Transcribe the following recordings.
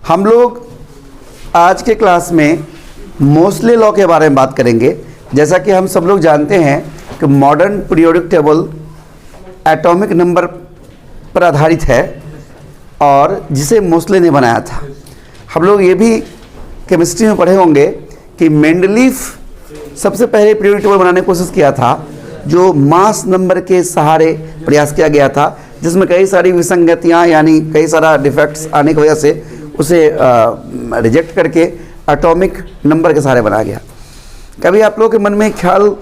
हम लोग आज के क्लास में मोस्ले लॉ के बारे में बात करेंगे। जैसा कि हम सब लोग जानते हैं कि modern periodic table atomic number पर आधारित है और जिसे मोस्ले ने बनाया था। हम लोग ये भी केमिस्ट्री में पढ़े होंगे कि मेंडलीफ सबसे पहले पीरियोडिक टेबल बनाने की कोशिश किया था, जो मास नंबर के सहारे प्रयास किया गया था, जिसमें कई सारी विसंगतियाँ यानी कई सारा डिफेक्ट्स आने की वजह से उसे रिजेक्ट करके एटॉमिक नंबर के सहारे बनाया गया। कभी आप लोगों के मन में ख्याल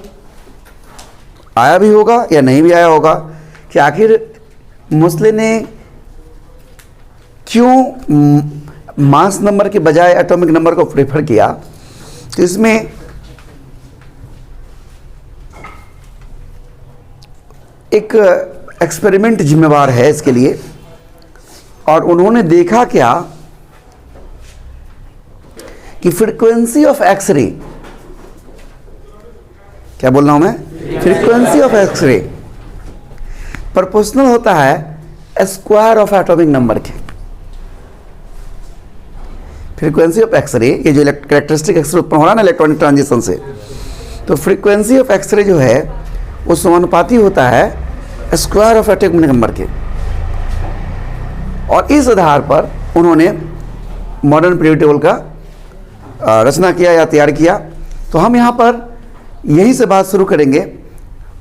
आया भी होगा या नहीं भी आया होगा कि आखिर मोस्ले ने क्यों मास नंबर के बजाय एटॉमिक नंबर को प्रेफर किया। तो इसमें एक एक्सपेरिमेंट जिम्मेवार है इसके लिए, और उन्होंने देखा क्या कि फ्रीक्वेंसी ऑफ एक्सरे, क्या बोल रहा हूं मैं, फ्रीक्वेंसी ऑफ एक्सरे प्रोपोर्शनल होता है स्क्वायर ऑफ एटॉमिक नंबर के। फ्रीक्वेंसी ऑफ एक्सरे, ये जो कैरेक्टरिस्टिक एक्सरे उत्पन्न हो रहा है ना इलेक्ट्रॉनिक ट्रांजिशन से, तो फ्रीक्वेंसी ऑफ एक्सरे जो है वो समानुपाती होता है स्क्वायर ऑफ एटॉमिक नंबर के। और इस आधार पर उन्होंने मॉडर्न पीरियोडिक टेबल का रचना किया या तैयार किया। तो हम यहाँ पर यहीं से बात शुरू करेंगे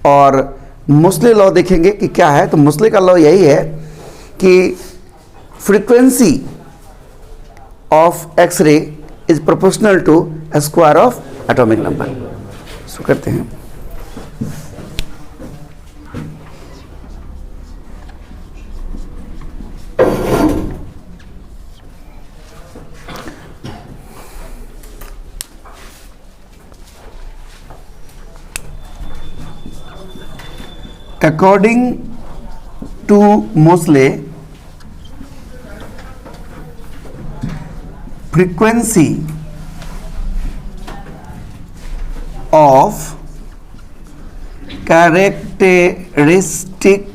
और मोस्ले लॉ देखेंगे कि क्या है। तो मोस्ले का लॉ यही है कि frequency of X ray is proportional to square of atomic number. शुरू करते हैं। According to Mosley, frequency of characteristic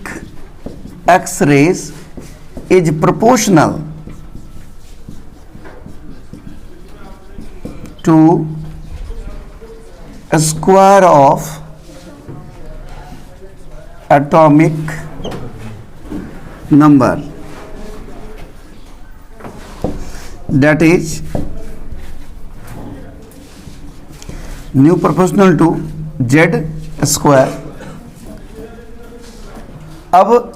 X-rays is proportional to a square of atomic number, that is nu proportional to z square। अब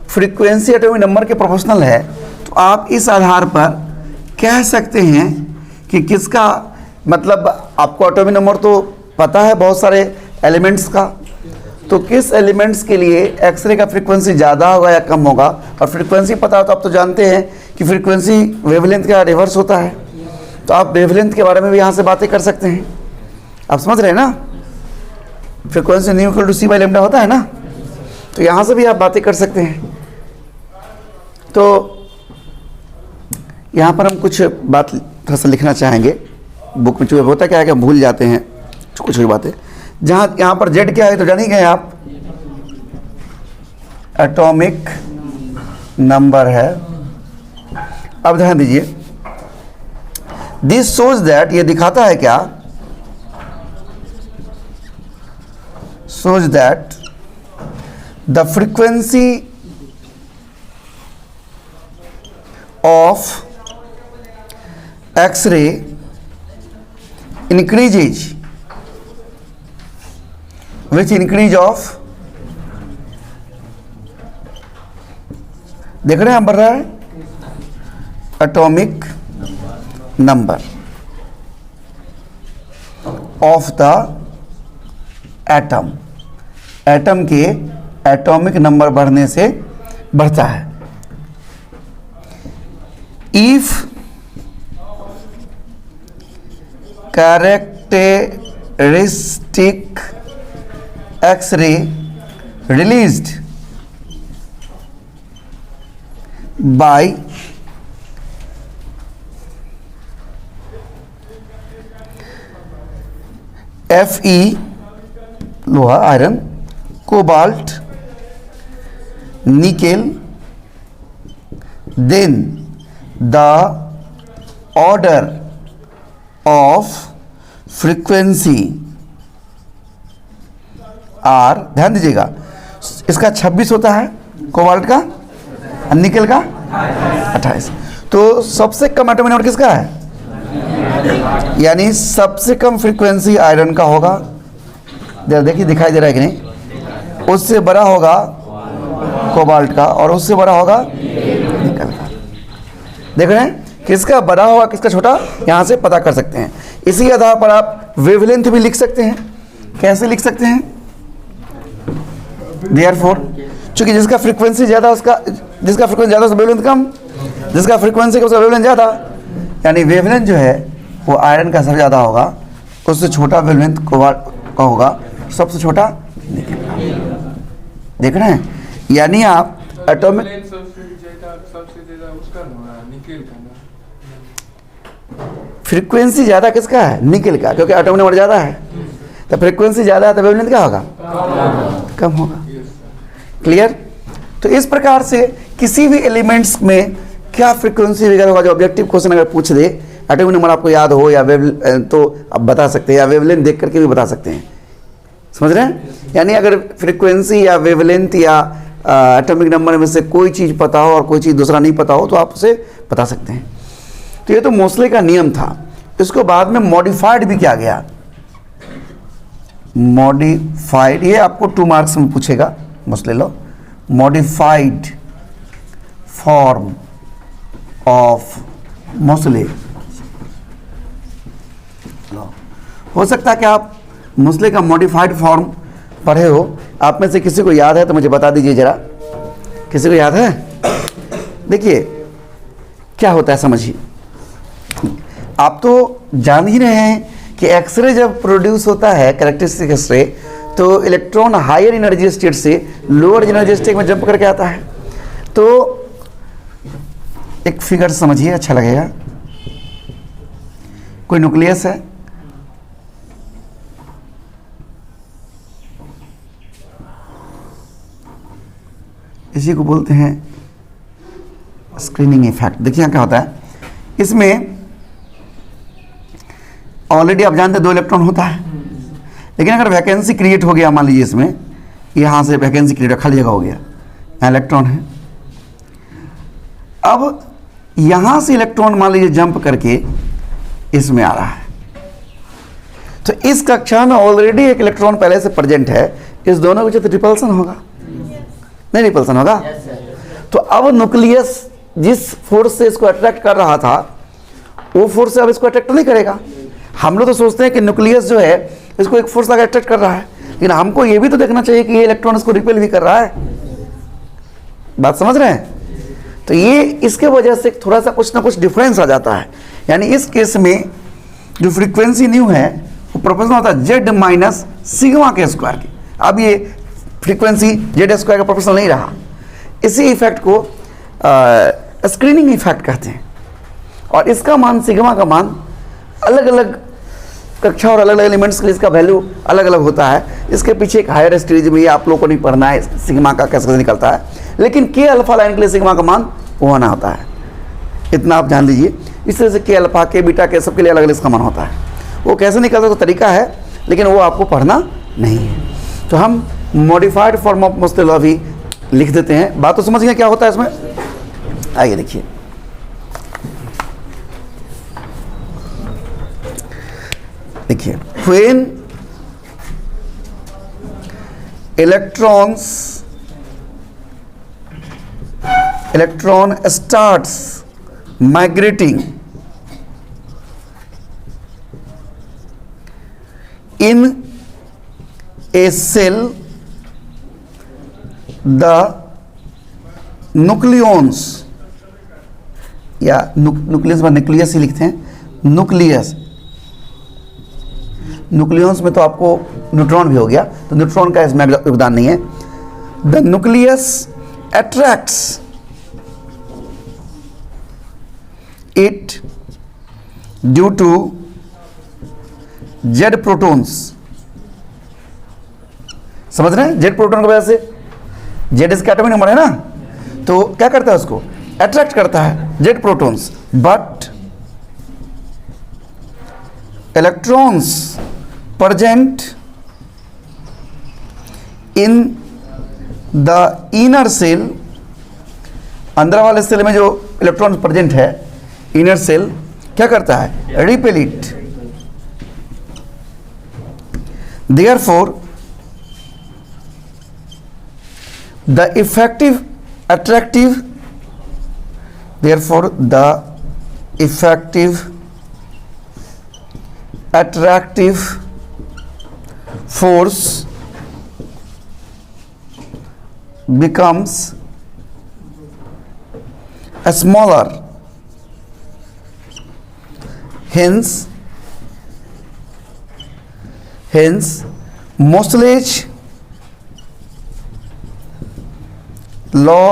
frequency atomic number के proportional है, तो आप इस आधार पर कह सकते हैं कि किसका मतलब, आपको एटॉमिक नंबर तो पता है बहुत सारे एलिमेंट्स का, तो किस एलिमेंट्स के लिए एक्सरे का फ्रीक्वेंसी ज़्यादा होगा या कम होगा। और फ्रीक्वेंसी पता हो तो आप तो जानते हैं कि फ्रीक्वेंसी वेवलेंथ का रिवर्स होता है, तो आप वेवलेंथ के बारे में भी यहाँ से बातें कर सकते हैं। आप समझ रहे हैं ना, frequency nu equal to c by lambda होता है ना, तो यहाँ से भी आप बातें कर सकते हैं। तो यहाँ पर हम कुछ बात थोड़ा सा लिखना चाहेंगे बुक में, चूँकि होता क्या है कि हम भूल जाते हैं कुछ बातें। जहाँ यहाँ पर जेड क्या है तो जान ही गए आप, एटॉमिक नंबर है। अब ध्यान दीजिए, दिस शोज दैट, ये दिखाता है क्या, shows that the frequency of X ray increases which increase of, देख रहे हैं हम, बढ़ रहा है atomic number of the atom. Atom के एटॉमिक नंबर बढ़ने से बढ़ता है। If characteristic X-ray released by Fe लोहा, iron, cobalt, nickel, then the order of frequency are, ध्यान दीजिएगा, इसका 26 होता है कोबाल्ट का, निकेल का 28। तो सबसे कम एटॉमिक नंबर किसका है? यानी सबसे कम फ्रीक्वेंसी आयरन का होगा। देखिए दिखाई दे रहा है कि नहीं? उससे बड़ा होगा कोबाल्ट का और उससे बड़ा होगा निकेल का। देख रहे हैं किसका बड़ा होगा किसका छोटा, यहां से पता कर सकते हैं। इसी आधार पर आप वेवलेंथ भी लिख सकते हैं। कैसे लिख सकते हैं? देयरफॉर, चूंकि जिसका फ्रीक्वेंसी ज्यादा उसका वेवलेंथ कम, जिसका फ्रीक्वेंसी कम उसका वेवलेंथ ज्यादा, यानी वेवलेंथ जो है वो आयरन का सबसे ज्यादा होगा, उससे छोटा वेवलेंथ कोबाल्ट का होगा, सबसे छोटा निकेल का। देख रहे हैं? यानी आप एटॉमिक फ्रीक्वेंसी ज्यादा किसका है? निकेल का, क्योंकि एटॉमिक नंबर ज्यादा है। तो फ्रीक्वेंसी ज्यादा है तो वेवलेंथ क्या होगा? कम होगा। क्लियर? तो इस प्रकार से किसी भी एलिमेंट्स में क्या फ्रीक्वेंसी वगैरह होगा, जो ऑब्जेक्टिव क्वेश्चन अगर पूछ दे, एटॉमिक नंबर आपको याद हो या तो आप बता सकते हैं, या वेवलेंथ देख करके भी बता सकते हैं। समझ रहे हैं? यानी अगर फ्रीक्वेंसी या वेवलेंथ या एटॉमिक नंबर में से कोई चीज़ पता हो और कोई चीज़ दूसरा नहीं पता हो तो आप उसे बता सकते हैं। तो ये तो मोस्ले का नियम था। इसको बाद में मॉडिफाइड भी किया गया। मॉडिफाइड, ये आपको 2 मार्क्स में पूछेगा Moseley law. Modified form of Moseley. हो सकता है कि आप मोस्ले का मॉडिफाइड फॉर्म पढ़े हो। आप में से किसी को याद है तो मुझे बता दीजिए जरा। किसी को याद है? देखिए क्या होता है, समझिए। आप तो जान ही रहे हैं कि एक्सरे जब प्रोड्यूस होता है, कैरेक्टरिस्टिक एक्सरे, तो इलेक्ट्रॉन हायर एनर्जी स्टेट से लोअर एनर्जी स्टेट में जंप करके आता है। तो एक फिगर समझिए, अच्छा लगेगा। कोई न्यूक्लियस है, इसी को बोलते हैं स्क्रीनिंग इफेक्ट। देखिए यहाँ क्या होता है, इसमें ऑलरेडी आप जानते हैं 2 इलेक्ट्रॉन होता है, लेकिन अगर वैकेंसी क्रिएट हो गया, मान लीजिए इसमें यहाँ से वैकेंसी क्रिएट, खाली जगह हो गया, यहाँ इलेक्ट्रॉन है। अब यहाँ से इलेक्ट्रॉन मान लीजिए जंप करके इसमें आ रहा है, तो इस कक्षा में ऑलरेडी एक इलेक्ट्रॉन पहले से प्रेजेंट है। इस दोनों के बीच रिपल्सन होगा, नहीं रिपल्सन होगा? तो अब न्यूक्लियस जिस फोर्स से इसको अट्रैक्ट कर रहा था, वो फोर्स से अब इसको अट्रैक्ट नहीं करेगा। हम लोग तो सोचते हैं कि न्यूक्लियस जो है इसको एक फोर्स लगा अट्रैक्ट कर रहा है, लेकिन हमको ये भी तो देखना चाहिए कि ये इलेक्ट्रॉन इसको रिपेल भी कर रहा है। बात समझ रहे हैं? तो ये इसके वजह से थोड़ा सा कुछ ना कुछ डिफरेंस आ जाता है। यानी इस केस में जो फ्रीक्वेंसी न्यू है वो प्रोपोर्शनल होता है जेड माइनस सिग्मा के स्क्वायर की। अब ये फ्रीक्वेंसी जेड स्क्वायर का प्रोपोर्शनल नहीं रहा। इसी इफेक्ट को स्क्रीनिंग इफेक्ट कहते हैं। और इसका मान, सिग्मा का मान, अलग अलग कक्षा और अलग अलग एलिमेंट्स के लिए इसका वैल्यू अलग अलग होता है। इसके पीछे एक हायर स्टेज में ये आप लोगों को नहीं पढ़ना है सिग्मा का कैसे निकलता है, लेकिन के अल्फा लाइन के लिए सिग्मा का मान वो होना होता है। इतना आप जान लीजिए। इस तरह से के अल्फा, के बीटा, के सब के लिए अलग अलग इसका मान होता है। वो कैसे निकलता है तो तरीका है, लेकिन वो आपको पढ़ना नहीं है। तो हम modified form of Moseley law भी लिख देते हैं। बात तो समझ गए क्या होता है इसमें? आइए देखिए, देखिए when electron starts migrating in a cell, the nucleons, या न्यूक्लियस में न्यूक्लियस ही लिखते हैं, न्यूक्लियस। न्यूक्लियस में तो आपको न्यूट्रॉन भी हो गया, तो न्यूट्रॉन का इसमें योगदान नहीं है। The nucleus attracts it due to Z protons. समझ रहे हैं? जेड प्रोटॉन की वजह से, जेड इसका एटॉमिक नंबर है ना, तो क्या करता है उसको अट्रैक्ट करता है Z protons, but electrons present in the inner shell, अंदर वाले सेल में जो इलेक्ट्रॉन प्रेजेंट है इनर सेल क्या करता है, repel it. Therefore the effective attractive, therefore the effective attractive force becomes smaller, hence Moseley's law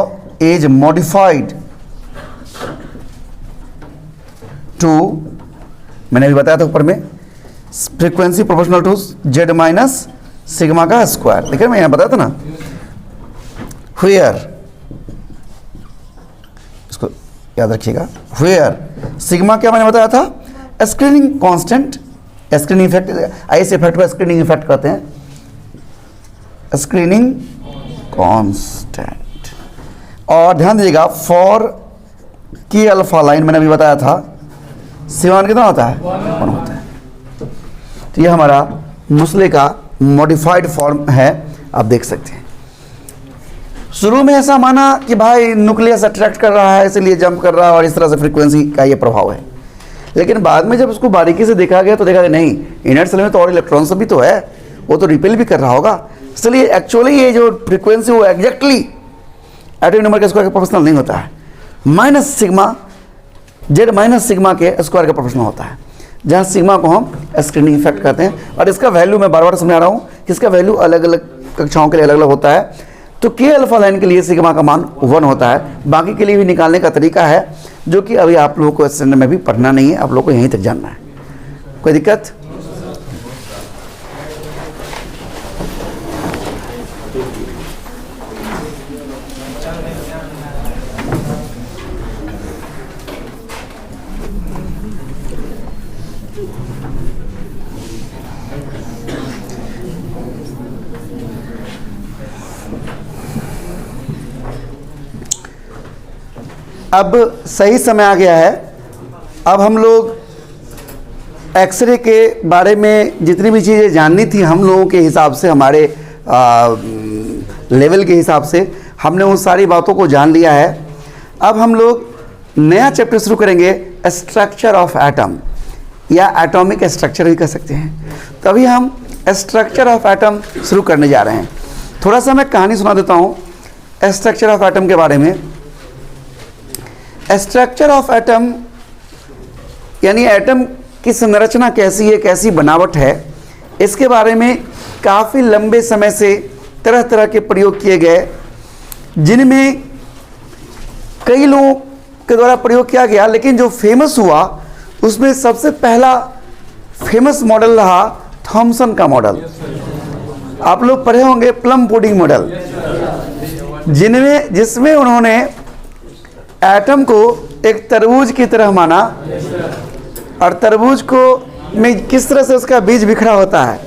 is modified to, मैंने अभी बताया था ऊपर में, frequency proportional to Z minus sigma का स्क्वायर, लेकिन मैं यहाँ बताया था ना, व्हेयर, इसको याद रखिएगा, व्हेयर सिग्मा क्या मैंने बताया था, स्क्रीनिंग कांस्टेंट, स्क्रीनिंग इफेक्ट, इस इफेक्ट को स्क्रीनिंग इफेक्ट कहते हैं, स्क्रीनिंग कांस्टेंट। और ध्यान दीजिएगा फॉर की अल्फा लाइन मैंने अभी बताया था, सिग्मा कितना होता है, 1 होता है। तो ये हमारा मोसले का मॉडिफाइड फॉर्म है, आप देख सकते हैं। शुरू में ऐसा माना कि भाई न्यूक्लियस अट्रैक्ट कर रहा है इसलिए जंप कर रहा है और इस तरह से फ्रीक्वेंसी का ये प्रभाव है, लेकिन बाद में जब उसको बारीकी से देखा गया तो देखा गया नहीं, इनर सेल में तो और इलेक्ट्रॉन सब भी तो है, वो तो रिपेल भी कर रहा होगा, इसलिए एक्चुअली ये जो फ्रीक्वेंसी वो एग्जैक्टली एटॉमिक नंबर के स्क्वायर के प्रोपोर्शनल नहीं होता है, minus sigma Z minus sigma के स्क्वायर का प्रोपोर्शनल होता है, जहाँ सिग्मा को हम स्क्रीनिंग इफेक्ट कहते हैं। और इसका वैल्यू मैं बार बार समझा रहा हूँ कि इसका वैल्यू अलग अलग कक्षाओं के लिए अलग अलग होता है। तो के अल्फा लाइन के लिए सिग्मा का मान 1 होता है, बाकी के लिए भी निकालने का तरीका है जो कि अभी आप लोगों को स्टैंडर्ड में भी पढ़ना नहीं है, आप लोगों को यहीं तक जानना है। कोई दिक्कत? अब सही समय आ गया है, अब हम लोग एक्सरे के बारे में जितनी भी चीज़ें जाननी थी हम लोगों के हिसाब से, हमारे लेवल के हिसाब से हमने उन सारी बातों को जान लिया है। अब हम लोग नया चैप्टर शुरू करेंगे, स्ट्रक्चर ऑफ एटम या एटॉमिक स्ट्रक्चर भी कह सकते हैं। तभी हम स्ट्रक्चर ऑफ एटम शुरू करने जा रहे हैं। थोड़ा सा मैं कहानी सुना देता हूँ स्ट्रक्चर ऑफ एटम के बारे में। स्ट्रक्चर ऑफ एटम यानी एटम की संरचना कैसी है, कैसी बनावट है, इसके बारे में काफ़ी लंबे समय से तरह तरह के प्रयोग किए गए, जिनमें कई लोगों के द्वारा प्रयोग किया गया, लेकिन जो फेमस हुआ उसमें सबसे पहला फेमस मॉडल रहा थॉमसन का मॉडल। आप लोग पढ़े होंगे प्लम पुडिंग मॉडल, जिसमें उन्होंने एटम को एक तरबूज की तरह माना और तरबूज को में किस तरह से उसका बीज बिखरा होता है,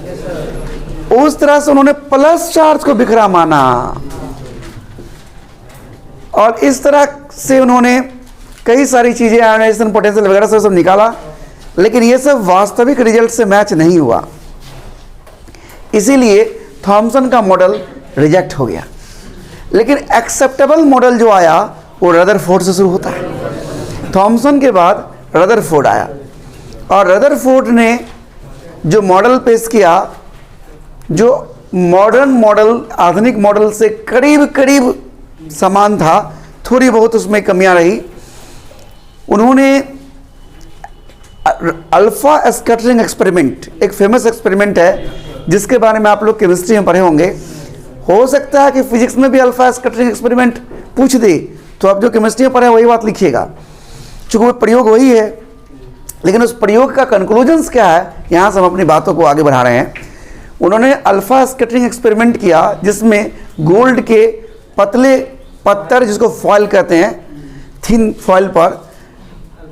उस तरह से उन्होंने प्लस चार्ज को बिखरा माना और इस तरह से उन्होंने कई सारी चीज़ें आयोनाइजेशन पोटेंशियल वगैरह से सब निकाला, लेकिन ये सब वास्तविक रिजल्ट से मैच नहीं हुआ, इसीलिए थॉमसन का मॉडल रिजेक्ट हो गया। लेकिन एक्सेप्टेबल मॉडल जो आया वो रदरफोर्ड से शुरू होता है। थॉमसन के बाद रदरफोर्ड आया और रदरफोर्ड ने जो मॉडल पेश किया, जो मॉडर्न मॉडल आधुनिक मॉडल से करीब करीब समान था, थोड़ी बहुत उसमें कमियां रही। उन्होंने अल्फा स्कैटरिंग एक्सपेरिमेंट, एक फेमस एक्सपेरिमेंट है जिसके बारे में आप लोग केमिस्ट्री में पढ़े होंगे, हो सकता है कि फिजिक्स में भी अल्फा स्कैटरिंग एक्सपेरिमेंट पूछ दे, तो आप जो केमिस्ट्री में पढ़े वही बात लिखिएगा, चूँकि वो प्रयोग वही है। लेकिन उस प्रयोग का कंक्लूजन्स क्या है, यहाँ से हम अपनी बातों को आगे बढ़ा रहे हैं। उन्होंने अल्फा स्कैटरिंग एक्सपेरिमेंट किया जिसमें गोल्ड के पतले पत्थर, जिसको फॉयल कहते हैं, थिन फॉइल पर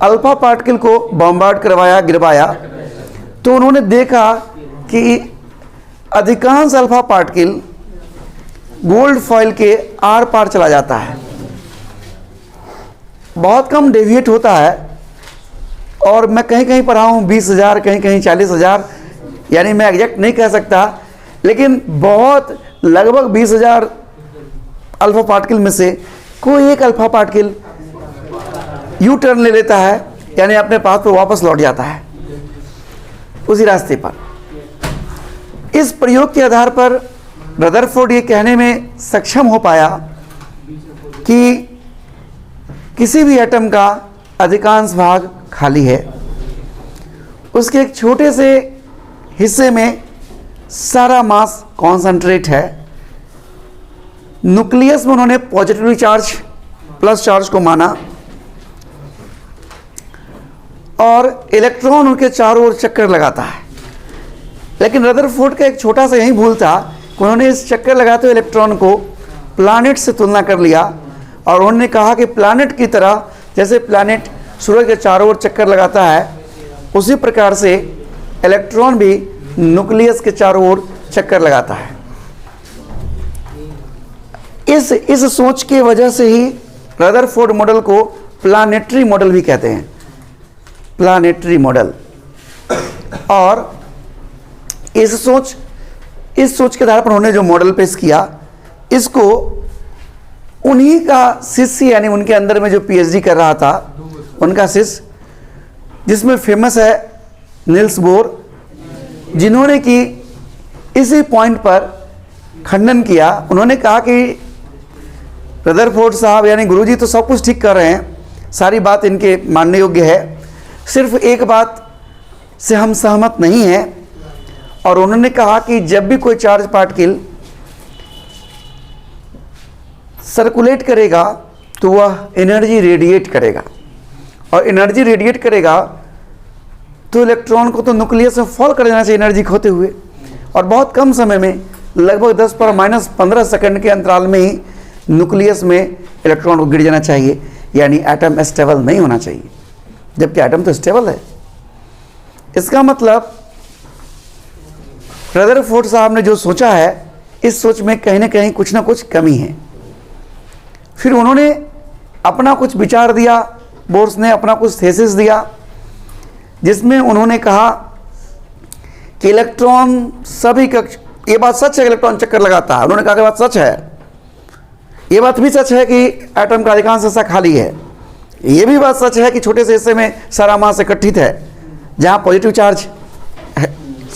अल्फा पार्टिकल को बॉम्बार्ड करवाया, गिरवाया, तो उन्होंने देखा कि अधिकांश अल्फा पार्टिकल गोल्ड फॉइल के आर पार चला जाता है, बहुत कम डेविएट होता है। और मैं कहीं कहीं पढ़ा हूँ 20,000, कहीं कहीं 40,000, यानी मैं एग्जैक्ट नहीं कह सकता, लेकिन बहुत लगभग 20,000 अल्फा पार्टिकल में से कोई एक अल्फा पार्टिकल यू टर्न ले लेता है, यानी अपने पाथ पर वापस लौट जाता है उसी रास्ते पर। इस प्रयोग के आधार पर रदरफोर्ड ये कहने में सक्षम हो पाया कि किसी भी एटम का अधिकांश भाग खाली है, उसके एक छोटे से हिस्से में सारा मास कॉन्सेंट्रेट है। न्यूक्लियस में उन्होंने पॉजिटिवली चार्ज प्लस चार्ज को माना और इलेक्ट्रॉन उनके चारों ओर चक्कर लगाता है। लेकिन रदरफोर्ड का एक छोटा सा यही भूल था कि उन्होंने इस चक्कर लगाते हुए इलेक्ट्रॉन को प्लैनेट से तुलना कर लिया और उन्होंने कहा कि प्लैनेट की तरह जैसे प्लैनेट सूरज के चारों ओर चक्कर लगाता है, उसी प्रकार से इलेक्ट्रॉन भी न्यूक्लियस के चारों ओर चक्कर लगाता है। इस सोच की वजह से ही रदरफोर्ड मॉडल को प्लानेटरी मॉडल भी कहते हैं, प्लानेटरी मॉडल। और इस सोच के आधार पर उन्होंने जो मॉडल पेश किया, इसको उन्हीं का शिष्य, यानी उनके अंदर में जो पीएचडी कर रहा था उनका शिष्य, जिसमें फेमस है नील्स बोर, जिन्होंने कि इसी पॉइंट पर खंडन किया। उन्होंने कहा कि रदरफोर्ड साहब यानी गुरुजी तो सब कुछ ठीक कर रहे हैं, सारी बात इनके मानने योग्य है, सिर्फ एक बात से हम सहमत नहीं हैं। और उन्होंने कहा कि जब भी कोई चार्ज पार्टिकल सर्कुलेट करेगा तो वह एनर्जी रेडिएट करेगा, और एनर्जी रेडिएट करेगा तो इलेक्ट्रॉन को तो न्यूक्लियस में फॉल कर देना चाहिए एनर्जी खोते हुए, और बहुत कम समय में लगभग 10⁻15 सेकंड के अंतराल में ही न्यूक्लियस में इलेक्ट्रॉन को गिर जाना चाहिए, यानी एटम स्टेबल नहीं होना चाहिए, जबकि एटम तो स्टेबल है। इसका मतलब रदरफोर्ड साहब ने जो सोचा है, इस सोच में कहीं ना कहीं कुछ ना कुछ कमी है। फिर उन्होंने अपना कुछ विचार दिया, बोर्स ने अपना कुछ थेसिस दिया, जिसमें उन्होंने कहा कि इलेक्ट्रॉन सभी कक्ष, ये बात सच है इलेक्ट्रॉन चक्कर लगाता है, उन्होंने कहा कि बात सच है। ये बात भी सच है कि एटम का अधिकांश हिस्सा खाली है, ये भी बात सच है कि छोटे से हिस्से में सारा मास इकट्ठित है जहाँ पॉजिटिव चार्ज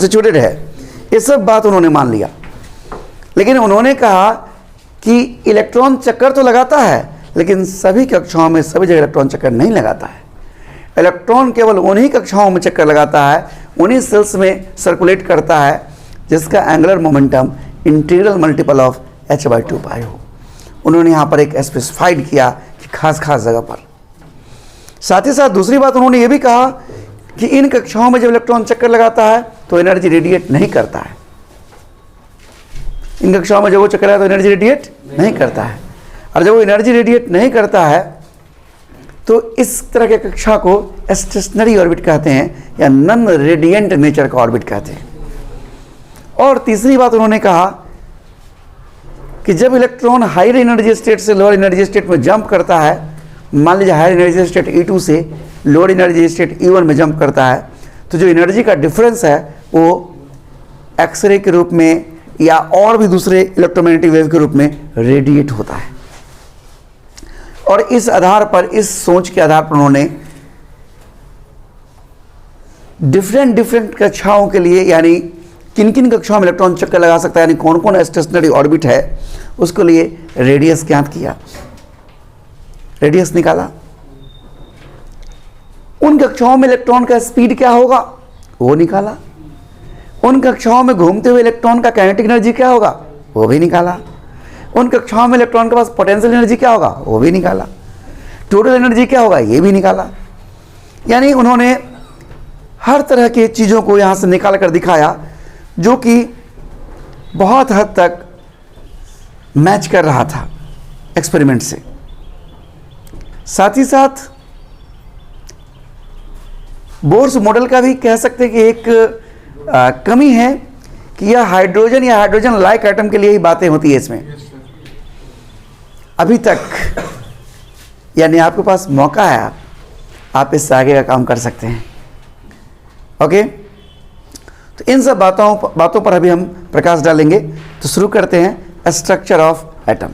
सिचुएटेड है। ये सब बात उन्होंने मान लिया, लेकिन उन्होंने कहा कि इलेक्ट्रॉन चक्कर तो लगाता है, लेकिन सभी कक्षाओं में सभी जगह इलेक्ट्रॉन चक्कर नहीं लगाता है। इलेक्ट्रॉन केवल उन्हीं कक्षाओं में चक्कर लगाता है, उन्हीं सेल्स में सर्कुलेट करता है जिसका angular momentum integral multiple of h/2 पाई हो। उन्होंने यहाँ पर एक स्पेसिफाइड किया कि खास खास जगह पर। साथ ही साथ दूसरी बात उन्होंने ये भी कहा कि इन कक्षाओं में जब इलेक्ट्रॉन चक्कर लगाता है तो एनर्जी रेडिएट नहीं करता है, इन कक्षाओं में जब वो चक्कर लगाता है तो एनर्जी रेडिएट नहीं करता है, और जब वो एनर्जी रेडिएट नहीं करता है तो इस तरह के कक्षा को स्टेशनरी ऑर्बिट कहते हैं, या नॉन रेडिएंट नेचर का ऑर्बिट कहते हैं। और तीसरी बात उन्होंने कहा कि जब इलेक्ट्रॉन हायर एनर्जी स्टेट से लोअर एनर्जी स्टेट में जंप करता है, मान लीजिए हायर एनर्जी स्टेट E2 से लोअर एनर्जी स्टेट E1 में जंप करता है, तो जो एनर्जी का डिफरेंस है वो एक्सरे के रूप में या और भी दूसरे इलेक्ट्रोमैग्नेटिक वेव के रूप में रेडिएट होता है। और इस आधार पर, इस सोच के आधार पर उन्होंने डिफरेंट कक्षाओं के लिए, यानी किन किन कक्षाओं में इलेक्ट्रॉन चक्कर लगा सकता है, यानी कौन कौन स्टेशनरी ऑर्बिट है, उसके लिए रेडियस ज्ञात किया, रेडियस निकाला। उन कक्षाओं में इलेक्ट्रॉन का स्पीड क्या होगा वो निकाला, उन कक्षाओं में घूमते हुए इलेक्ट्रॉन का काइनेटिक एनर्जी क्या होगा वो भी निकाला, उन कक्षाओं में इलेक्ट्रॉन के पास पोटेंशियल एनर्जी क्या होगा वो भी निकाला, टोटल एनर्जी क्या होगा ये भी निकाला। यानी उन्होंने हर तरह की चीज़ों को यहाँ से निकाल कर दिखाया, जो कि बहुत हद तक मैच कर रहा था एक्सपेरिमेंट से। साथ ही साथ बोर्स मॉडल का भी कह सकते हैं कि एक कमी है कि यह हाइड्रोजन या हाइड्रोजन लाइक एटम के लिए ही बातें होती है इसमें अभी तक। यानी आपके पास मौका है, आप इससे आगे का काम कर सकते हैं। ओके, तो इन सब बातों पर अभी हम प्रकाश डालेंगे। तो शुरू करते हैं structure of atom.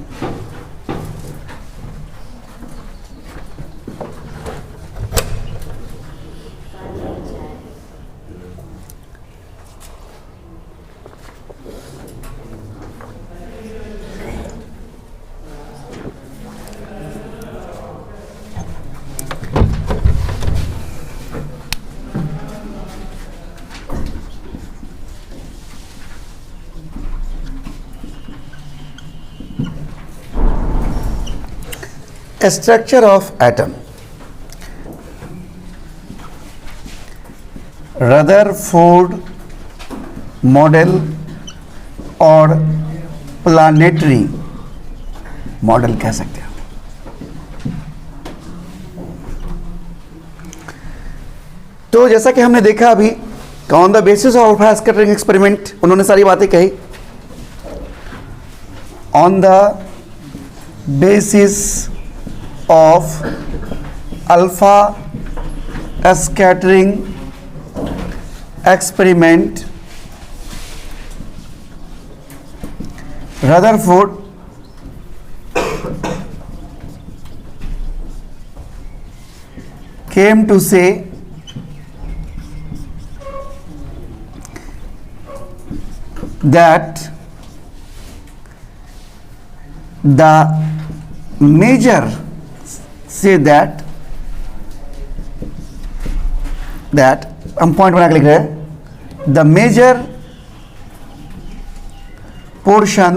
Structure of atom. Rutherford model और प्लानेटरी मॉडल कह सकते हैं। तो जैसा कि हमने देखा अभी on the basis of alpha scattering experiment उन्होंने सारी बातें कही। On the basis of alpha scattering experiment, Rutherford came to say that the major say that हम पॉइंट बना के लिख रहे हैं, the major portion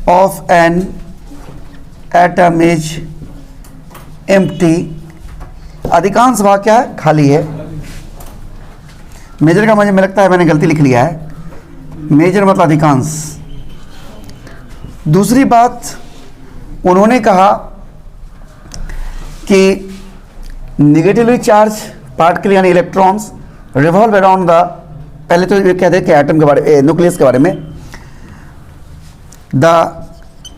of an atom is empty. अधिकांश भाग क्या है? खाली है। मेजर का मुझे लगता है मैंने गलती लिख लिया है, मेजर मतलब अधिकांश। दूसरी बात उन्होंने कहा कि नेगेटिवली चार्ज पार्टिकल यानी इलेक्ट्रॉन्स रिवॉल्व अराउंड द, पहले तो ये कहते हैं कि एटम के बारे न्यूक्लियस के बारे में, the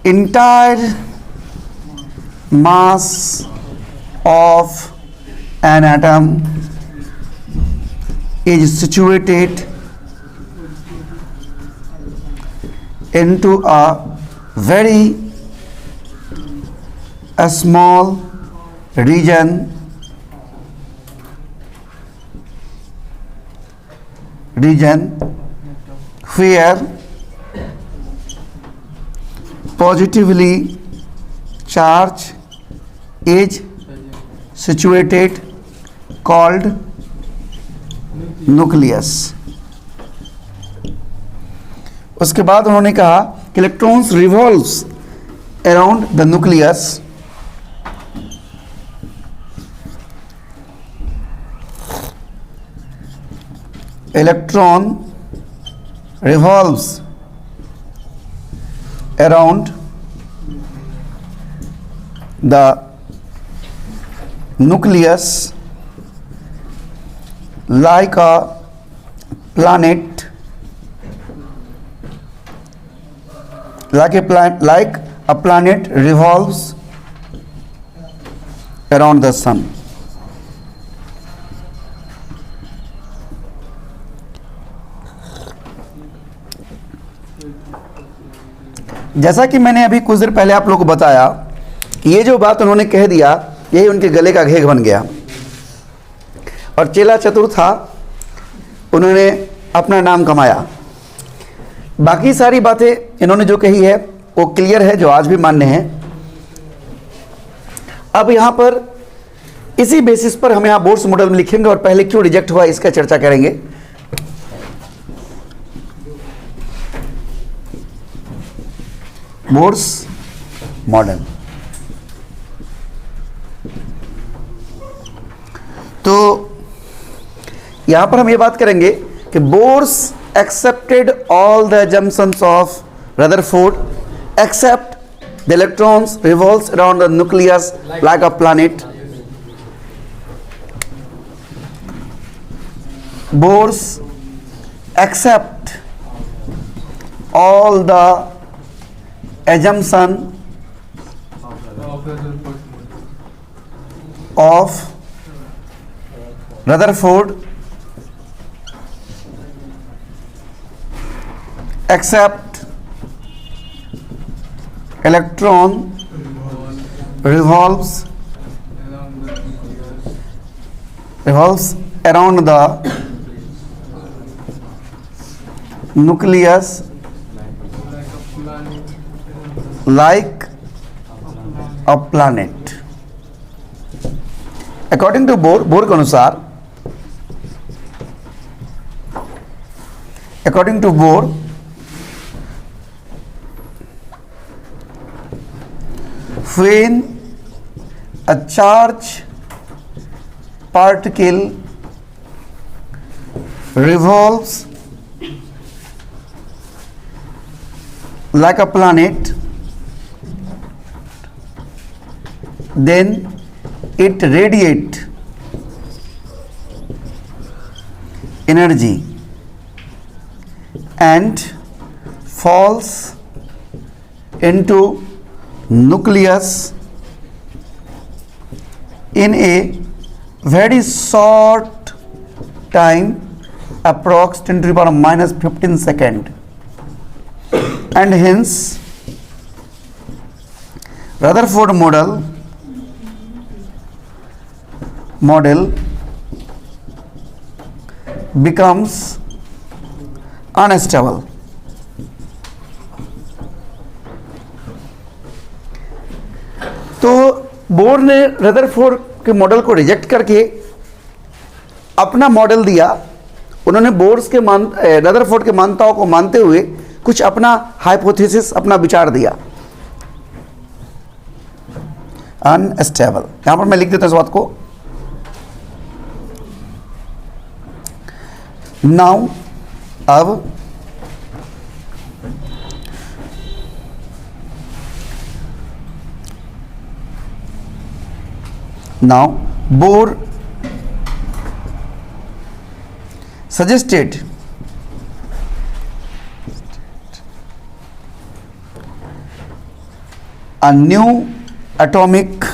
entire mass of an atom is situated into a very a small region where positively charge is situated called nucleus। उसके बाद उन्होंने कहा कि electrons revolves around the nucleus, electron revolves around the nucleus like a planet, like a planet revolves around the sun. जैसा कि मैंने अभी कुछ देर पहले आप लोगों को बताया, ये जो बात उन्होंने कह दिया यही उनके गले का घेग बन गया, और चेला चतुर था, उन्होंने अपना नाम कमाया। बाकी सारी बातें इन्होंने जो कही है वो क्लियर है, जो आज भी मान्य है। अब यहाँ पर इसी बेसिस पर हम यहाँ बोर्स मॉडल में लिखेंगे और पहले क्यों रिजेक्ट हुआ इसका चर्चा करेंगे। बोर्स मॉडल, तो यहां पर हम ये बात करेंगे कि Bohr's accepted all the assumptions of Rutherford except The electrons revolves around the nucleus like a planet. Bohr's accept all the assumption of Rutherford, except electron revolves around the nucleus like a planet. According to bore के अनुसार, according to bore, when a charged particle revolves like a planet, then it radiates energy and falls into nucleus in a very short time, approx 10 to the power minus 15 second, and hence Rutherford model becomes unstable. तो bore ने Rutherford के model को reject करके अपना model दिया। उन्होंने bourse के Rutherford के मान्यताओं को मानते हुए कुछ अपना हाइपोथेसिस, अपना विचार दिया। अनस्टेबल, यहां पर मैं लिख देता हूं इस बात को। नाउ अब now Bohr suggested a new atomic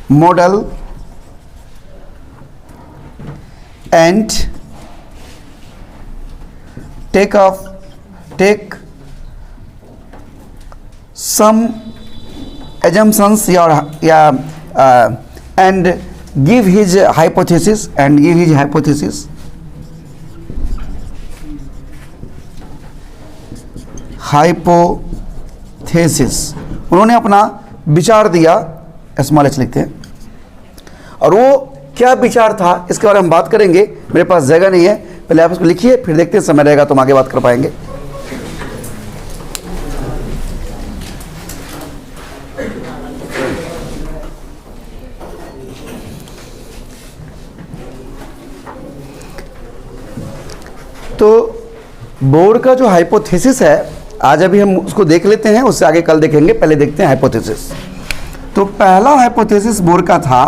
model and take some assumptions and give his hypothesis उन्होंने अपना विचार दिया, स्मॉल एच लिखते हैं। और वो क्या विचार था इसके बारे में बात करेंगे। मेरे पास जगह नहीं है, पहले आप इसको लिखिए, फिर देखते हैं समय रहेगा तो हम आगे बात कर पाएंगे। तो बोर का जो हाइपोथेसिस है, आज अभी हम उसको देख लेते हैं, उससे आगे कल देखेंगे। पहले देखते हैं हाइपोथेसिस। तो पहला हाइपोथेसिस बोर का था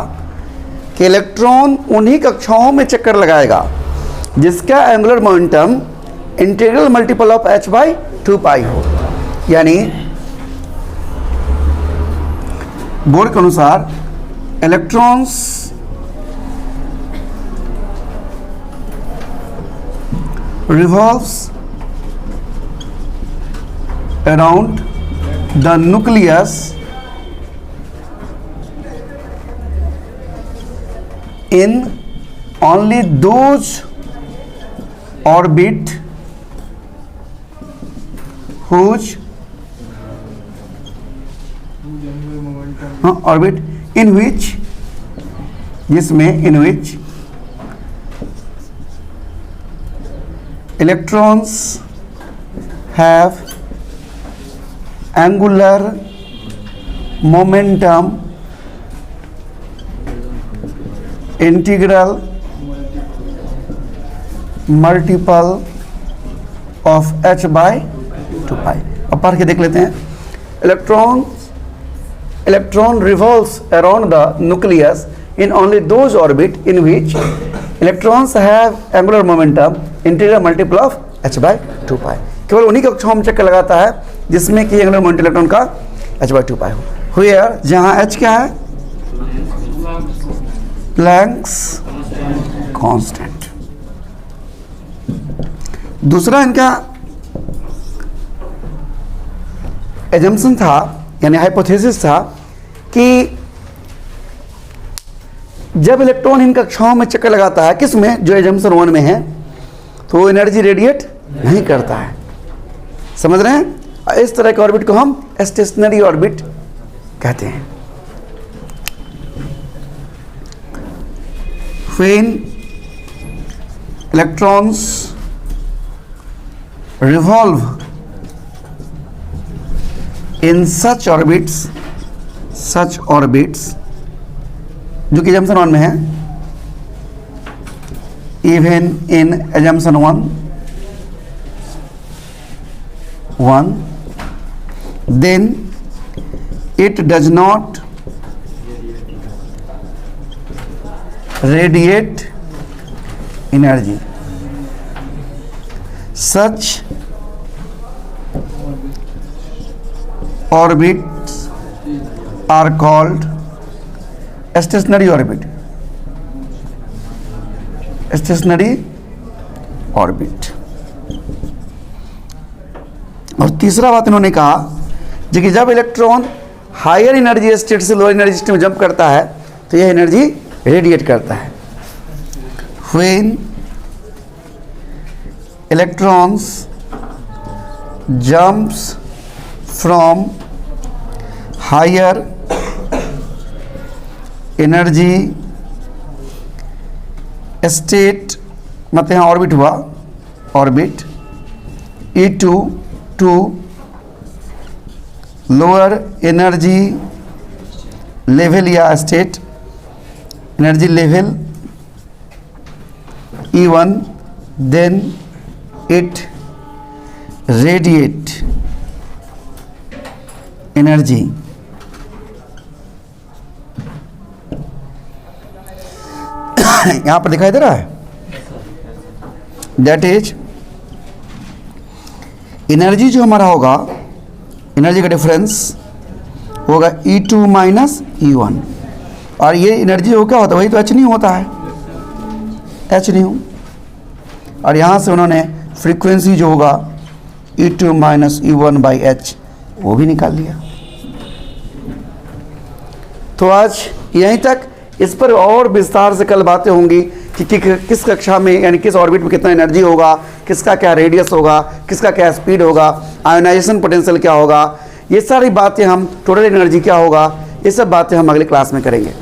कि इलेक्ट्रॉन उन्हीं कक्षाओं में चक्कर लगाएगा जिसका angular momentum integral multiple of h/2π हो। यानी बोर के अनुसार electrons revolves around the nucleus in only those orbit whose orbit in which electrons have angular momentum integral multiple of h/2π। अब पढ़ के देख लेते हैं। Electron revolves around the nucleus in only those orbit in which electrons have angular momentum integral multiple of h by 2 pi। केवल उन्हीं कक्षाओं में चक्कर लगाता है जिसमें कि एंगुलर मोमेंटम इलेक्ट्रॉन का h by 2 pi हो। Where जहाँ h क्या है, प्लैंक्स कांस्टेंट। दूसरा इनका एजम्पशन था यानी हाइपोथेसिस था कि जब इलेक्ट्रॉन इन कक्षाओं में चक्कर लगाता है, किस में, जो एजम्पशन 1 में है, तो वो एनर्जी रेडिएट नहीं करता है। समझ रहे हैं? इस तरह के ऑर्बिट को हम स्टेशनरी ऑर्बिट कहते हैं। When electrons revolve in such orbits जो कि एजम्पशन 1 में है, even in assumption 1 then it does not radiate energy. Such orbits are called stationary orbit. Stationary orbit. और तीसरा बात इन्होंने कहा कि जब इलेक्ट्रॉन हायर एनर्जी स्टेट से लोअर एनर्जी स्टेट में जंप करता है तो यह एनर्जी रेडिएट करता है। When electrons jumps from higher energy state, मतलब यहाँ ऑर्बिट हुआ, orbit E2 to lower energy level या state, energy level E1, then it radiate energy. यहां पर दिखाई दे रहा है, दैट इज एनर्जी जो हमारा होगा, एनर्जी का डिफरेंस होगा E2 माइनस E1। और ये एनर्जी हो क्या होता है, वही तो h नहीं होता है, h नहीं। और यहां से उन्होंने फ्रीक्वेंसी जो होगा E2 minus E1 by h वो भी निकाल लिया। तो आज यहीं तक। इस पर और विस्तार से कल बातें होंगी कि किस कक्षा में यानी किस ऑर्बिट में कितना एनर्जी होगा, किसका क्या रेडियस होगा, किसका क्या स्पीड होगा, आयोनाइजेशन पोटेंशियल क्या होगा, ये सारी बातें हम, टोटल एनर्जी क्या होगा, ये सब बातें हम अगले क्लास में करेंगे।